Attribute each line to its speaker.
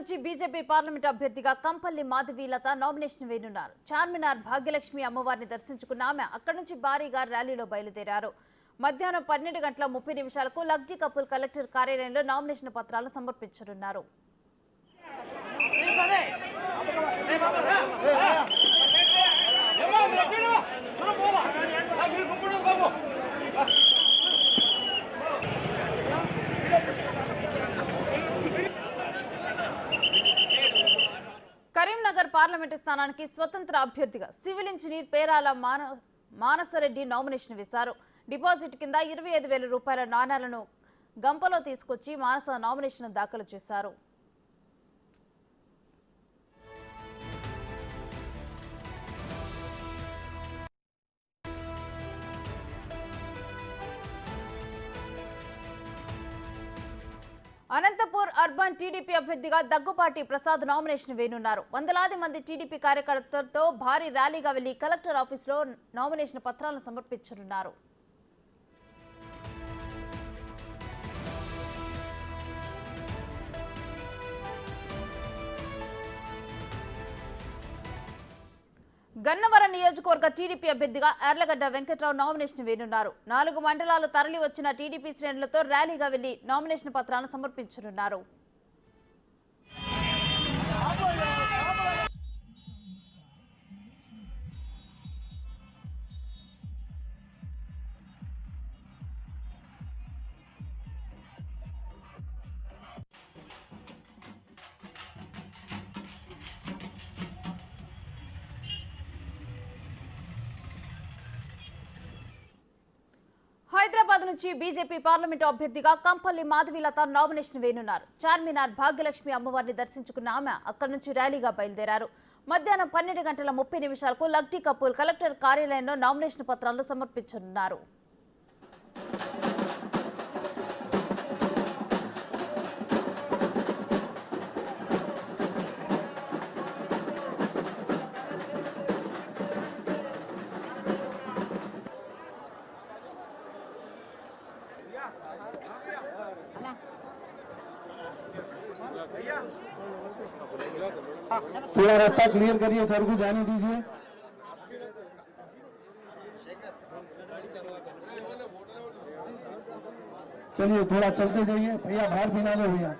Speaker 1: నుంచి BJP parliament అభ్యర్థిగా Kampalli Madhavilatha nomination వేయనున్నారు. Charminar Bhagyalakshmi అమ్మవారిని దర్శించుకున్న ఆమె అక్కడి నుంచి భారీగా ర్యాలీలో బయలుదేరారు. మధ్యాహ్నం 12:30 లగ్జీ కపూల్ కలెక్టర్ కార్యాలయంలో నామినేషన్ పత్రాలను సమర్పించనున్నారు. కరీంనగర్ పార్లమెంటు స్థానానికి స్వతంత్ర అభ్యర్థిగా సివిల్ ఇంజనీర్ పేరాల మానసరెడ్డి నామినేషన్ వేశారు. డిపాజిట్ కింద 25,000 రూపాయల నాణాలను గంపలో తీసుకొచ్చి మానస నామినేషన్ దాఖలు చేశారు. అనంతపూర్ అర్బన్ టీడీపీ అభ్యర్థిగా దగ్గుపాటి ప్రసాద్ నామినేషన్ వేయనున్నారు. వందలాది మంది టీడీపీ కార్యకర్తలతో భారీ ర్యాలీగా వెళ్లి కలెక్టర్ ఆఫీసులో నామినేషన్ పత్రాలను సమర్పించనున్నారు. గన్నవరం నియోజకవర్గ టీడీపీ అభ్యర్థిగా యార్లగడ్డ వెంకట్రావు నామినేషన్ వేయనున్నారు. 4 మండలాలు తరలి వచ్చిన టీడీపీ శ్రేణులతో ర్యాలీగా వెళ్లి నామినేషన్ పత్రాలను సమర్పించనున్నారు. హైదరాబాద్ నుంచి బీజేపీ పార్లమెంటు అభ్యర్థిగా కంపల్లి మాధవీలత నామినేషన్ వేయనున్నారు. చార్మినార్ భాగ్యలక్ష్మి అమ్మవారిని దర్శించుకున్న ఆమె అక్కడి నుంచి ర్యాలీగా బయలుదేరారు. మధ్యాహ్నం 12:30 లగ్జీ కపూల్ కలెక్టర్ కార్యాలయంలో నామినేషన్ పత్రాలను సమర్పించనున్నారు.
Speaker 2: थोड़ा रास्ता क्लियर करिए, सर को जाने दीजिए। चलिए थोड़ा चलते जाइए भैया, बाहर भी ना लो भैया।